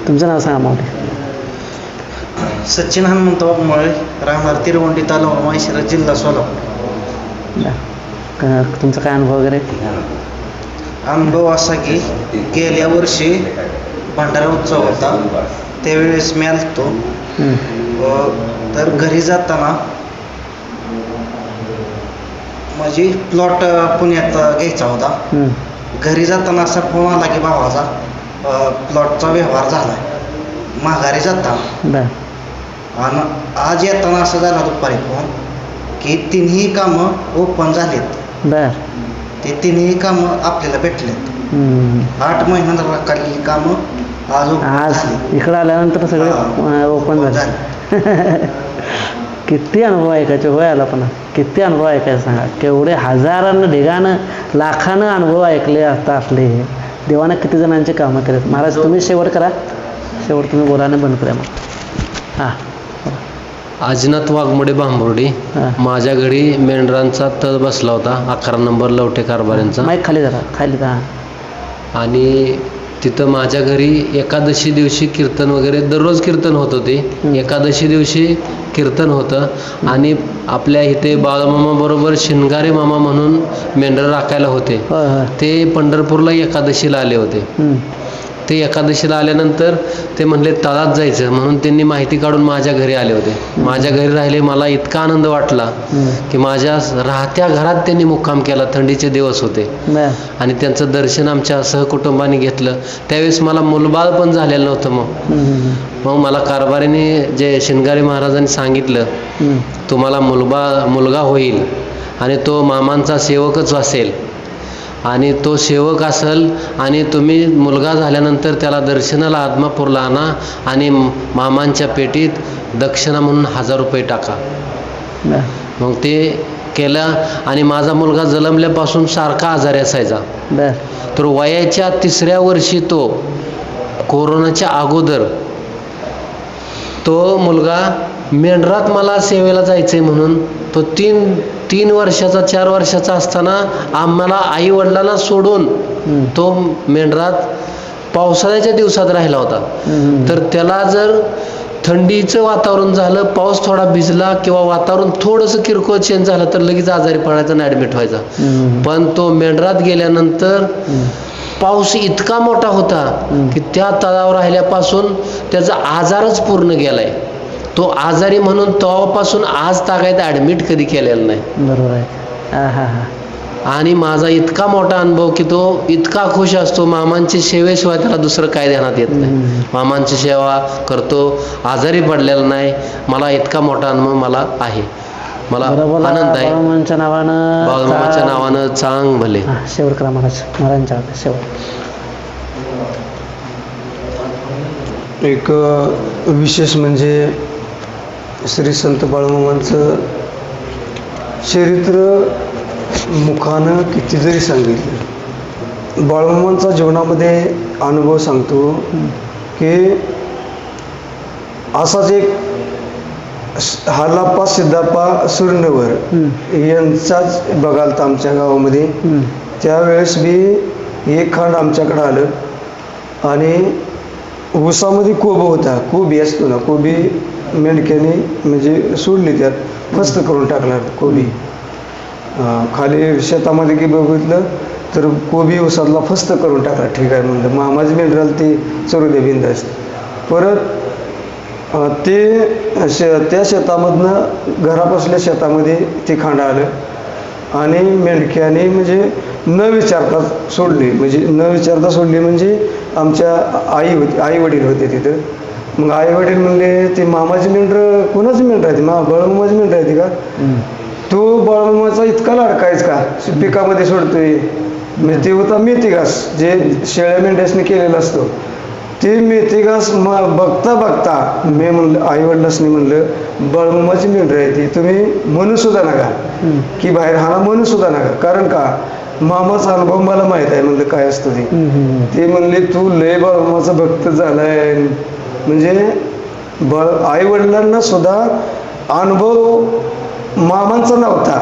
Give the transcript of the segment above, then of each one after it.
तुमचं नाव सांगा माऊली. सचिन हनुमंत वाघमारे, राहणार तिरवंडी, तालुका माळशिरस, जिल्हा सोलापूर. तुमचा काय अनुभव वगैरे? अनुभव असा की गेल्या वर्षी भंडारा उत्सव होता, त्यावेळेस मी आलतो. तर घरी जाताना माझी प्लॉट पुण्यात घ्यायचा होता. घरी जाताना असा फोन आला की भावाचा प्लॉटचा व्यवहार झाला माघारी जाताना. आणि आज येताना असं झालं दुपारी फोन की तिन्ही कामं ओपन झालीत. ते तिन्ही कामं आपल्याला भेटलेत. 8 महिन्यात काढलेली कामं आज इकडं आल्यानंतर सगळे ओपन झाले. किती अनुभव ऐकायचे होय आला पण किती अनुभव ऐकायचं सांगा. केवढे हजारानं ढिगानं लाखानं अनुभव ऐकले आता असले. देवानं किती जणांचे कामं केलेत. महाराज तुम्ही शेवट करा. शेवट तुम्ही बोलायला बंद करा मग. हां. आजनाथ वाघमोडे बांबुर्डी. माझ्या घरी मेंढरांचा तळ बसला होता 11 नंबर लवटे कारभाऱ्यांचा. माईक खाली जरा खाली जा. आणि तिथं माझ्या घरी एकादशी दिवशी कीर्तन वगैरे दररोज कीर्तन होत होते. एकादशी दिवशी कीर्तन होतं. आणि आपल्या इथे बाळमामाबरोबर शिनगारे मामा म्हणून मेंढर राखायला होते. ते पंढरपूरला एकादशीला आले होते. ते एकादशीला आल्यानंतर ते म्हणले तळात जायचं म्हणून त्यांनी माहिती काढून माझ्या घरी आले होते. माझ्या घरी राहिले. मला इतका आनंद वाटला की माझ्या राहत्या घरात त्यांनी मुक्काम केला. थंडीचे दिवस होते आणि त्यांचं दर्शन आमच्या सहकुटुंबाने घेतलं. त्यावेळेस मला मुलबाळ पण झालेलं नव्हतं. मग मला कारभारीने जे शिनगारे महाराजांनी सांगितलं तुम्हाला मुलगा होईल आणि तो मामांचा सेवकच असेल आणि तो सेवक असेल आणि तुम्ही मुलगा झाल्यानंतर त्याला दर्शनाला आदमापूरला आणा आणि मामांच्या पेटीत दक्षिणा म्हणून 1000 रुपये टाका. मग ते केलं. आणि माझा मुलगा जन्मल्यापासून सारखा आजारी असायचा. तर वयाच्या 3ऱ्या वर्षी तो कोरोनाच्या अगोदर तो मुलगा मेंढरात मला सेवेला जायचंय म्हणून तो 3 वर्षाचा 4 वर्षाचा असताना आम्हाला आई वडिलांना सोडून तो मेंढरात पावसाळ्याच्या दिवसात राहिला होता. तर त्याला जर थंडीचं वातावरण झालं, पाऊस थोडा भिजला किंवा वातावरण थोडंसं किरकोळ चेंज झालं तर लगेच आजारी पडायचा आणि ॲडमिट व्हायचा. पण तो मेंढरात गेल्यानंतर पाऊस इतका मोठा होता की त्या तळावर राहिल्यापासून त्याचा आजारच पूर्ण गेलाय. तो आजारी म्हणून तेव्हापासून आज तागायत ॲडमिट कधी केलेलं नाही. बरोबर आहे. आणि माझा इतका मोठा अनुभव की तो इतका खुश असतो. मामांची सेवेशिवाय त्याला दुसरं काय ध्यानात येत नाही. मामांची सेवा करतो, आजारी पडलेला नाही. मला इतका मोठा अनुभव मला आहे. मला आनंद आहे. बाळूमामांच्या नावानं चांग भले. शेवट करा महाराज. महाराजांच्या शेवट. एक विशेष म्हणजे श्री संत बाळूमामांचं चरित्र मुखानं किती जरी सांगितलं. बाळूमामांचा जीवनामध्ये अनुभव सांगतो की असाच एक हालाप्पा सिद्धाप्पा सुरनवर यांचाच बघाल तर आमच्या गावामध्ये. त्यावेळेस बी एक खांड आमच्याकडं आलं आणि ऊसामध्ये कोबं होता. कोबी असतो ना, कोबी मेंढक्याने म्हणजे सोडली, त्यात फस्त करून टाकला कोबी. खाली शेतामध्ये की बघितलं तर कोबी ऊसातला फस्त करून टाकला. ठीक आहे म्हणलं, मामाजी मेंढराला ते चरू दे बिंदास. परत त्या शेतामधनं घरापासल्या शेतामध्ये ते खांड आलं आणि मेंढक्याने म्हणजे न विचारता सोडली. म्हणजे आमच्या आई वडील होते तिथं. मग आई वडील म्हणले ते मामाची मेंढरं कोणाची मेंढर आहे? बाळूमामाची मेंढर आहे का? तो बाळूमामाचा इतका लाडकायच का पिकामध्ये सोडतोय. म्हणजे ते होता मेथी घास जे शेळ्या मेंढ्यासनी केलेला असतो. ते मेथी घास बघता बघता मी म्हणलं आई वडिलांनी म्हणलं बाळूमामाची मेंढर आहे ती, तुम्ही म्हणू सुद्धा नका की बाहेर हाना म्हणू सुद्धा नका. कारण का मामाचा अनुभव मला माहीत आहे. म्हणलं काय असतं ते म्हणले तू लय बाळूमामाचा भक्त झालाय. म्हणजे आई वडिलांना सुद्धा अनुभव मामांचा नव्हता,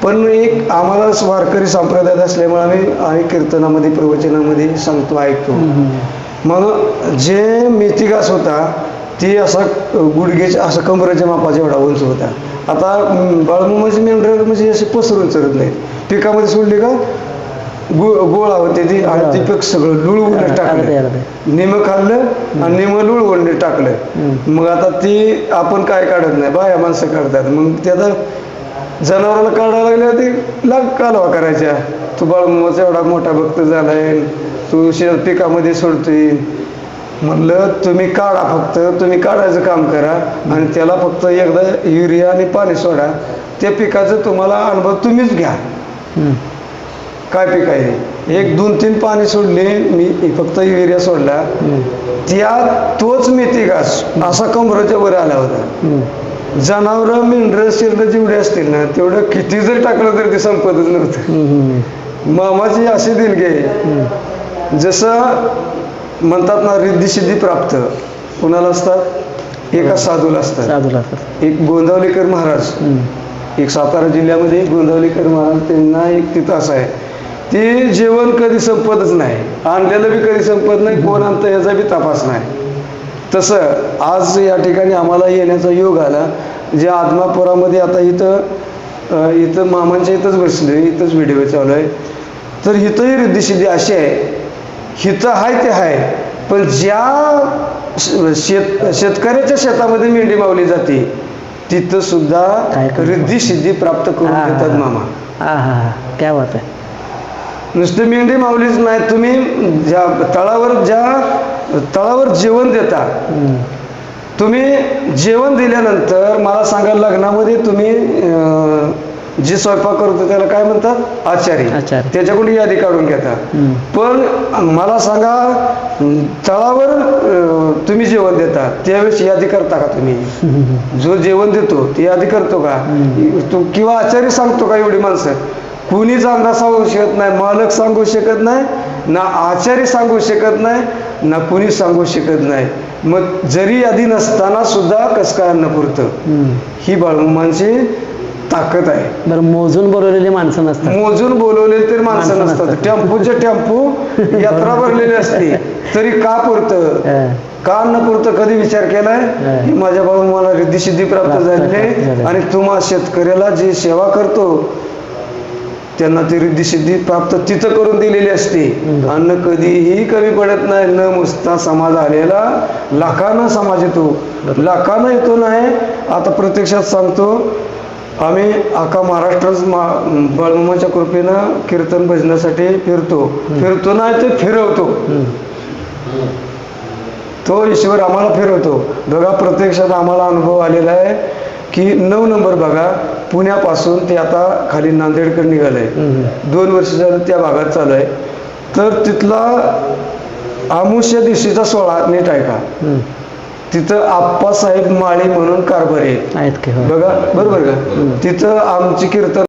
पण एक आम्हाला वारकरी संप्रदायात असल्यामुळे आम्ही कीर्तनामध्ये प्रवचनामध्ये सांगतो ऐकतो मग जे मेथी घास होता ती असा गुडघ्याच्या असं कमरेच्या मापाच्या एवढा उंच होता. आता बाळमुमाची मेंढरं म्हणजे असे पसरून चरत नाहीत. पिकामध्ये सोडली का गोळा होते ती आणि ते पीक सगळं लुळवून टाकलं, निमं खाल्लं आणि निमं लुळवून टाकलं. मग आता ती आपण काय काढत नाही, बाया माणसं काढतात. मग ते आता जनावराला काढायला लागल्या ते लाग कालवा करायच्या, तू बाळमुमाचा एवढा मोठा भक्त झालाय, तू पिकामध्ये सोडतोय. म्हणलं तुम्ही काढा, फक्त तुम्ही काढायचं काम करा आणि त्याला फक्त एकदा युरिया आणि पाणी सोडा, त्या पिकाचं तुम्हाला अनुभव तुम्हीच घ्या. काय पीक आहे, 1-2-3 पाणी सोडले मी, फक्त युरिया सोडला, तोच मेथी घास असा कमरेच्या वर आला होता. जनावरं मेंढरं शिरडं जेवढे असतील ना तेवढं किती जर टाकलं तरी ते संपतच नव्हतं. मामाची अशी दिलगी आहे, जसं म्हणतात ना रिद्धी सिद्धी प्राप्त कुणाला असतात, एका साधूला असतात. एक गोंदावलेकर महाराज, एक सातारा जिल्ह्यामध्ये गोंदावलेकर महाराज, त्यांना एक तिथं असं आहे, ते जेवण कधी संपतच नाही, आणलेलं बी कधी संपत नाही, कोण आणतं याचा बी तपास नाही. तसं आज या ठिकाणी आम्हाला येण्याचा योग आला. जे आदमापुरामध्ये आता इथं मामांच्या इथंच बसले, इथंच व्हिडिओ चालू आहे. तर इथंही रिद्धी सिद्धी अशी आहे, हिथं आहे ते आहे, पण ज्या शेतकऱ्याच्या शेतामध्ये मेंढी मावली जाते तिथं सुद्धा रिद्धी सिद्धी प्राप्त करून देतात मामा. क्या बात आहे. नुसती मेंढी मावलीच नाही, तुम्ही ज्या तळावर जेवण देता, तुम्ही जेवण दिल्यानंतर मला सांगा, लग्नामध्ये तुम्ही जे स्वयंपाक करतो त्याला काय म्हणतात, आचारी, त्याच्याकडून यादी काढून घेता. पण मला सांगा, तळावर तुम्ही जेवण देता त्यावेळेस यादी करता का तुम्ही? जो जेवण देतो ती यादी करतो का तो, किंवा आचारी सांगतो का एवढी माणसं? कुणीच अंदाज सांगू शकत नाही, मालक सांगू शकत नाही, ना आचारी सांगू शकत नाही, ना कुणी सांगू शकत नाही. मग जरी यादी नसताना सुद्धा कसं काय अन्न पुरतं, ही बाळमुमांची ताकद आहे. बरं, मोजून बोलवलेली माणसं नसतात, मोजून बोलवलेली तरी माणसं नसतात. टेम्पूचे टेम्पू यात्रा भरलेली असते तरी का पुरतं, का न पुरतं, कधी विचार केलाय? माझ्या बाळमुमाला रिद्धी सिद्धी प्राप्त झालेली आणि तुम्हा शेतकऱ्याला जी सेवा करतो त्यांना ती रिद्धी सिद्धी प्राप्त तिथं करून दिलेली असते. अन्न कधीही कमी पडत नाही. न मुसता समाज आलेला लाखानं समाज येतो, लाखानं येतो नाही. आता प्रत्यक्षात सांगतो, आम्ही अख्खा महाराष्ट्रात बाळमुमाच्या कृपेनं कीर्तन भजनासाठी फिरतो नाही ते फिरवतो, तो ईश्वर आम्हाला फिरवतो. बघा, प्रत्यक्षात आम्हाला अनुभव आलेला आहे की 9 नंबर बघा, पुण्यापासून ते आता खाली नांदेडकडे निघालंय, 2 वर्ष झालं त्या भागात चालू आहे. तर तिथला आमुष्या दिवशीचा सोहळा नीट ऐका, तिथं आप्पासाहेब माळी म्हणून कारभारी आहेत बघा, बरोबर का? तिथं आमची कीर्तन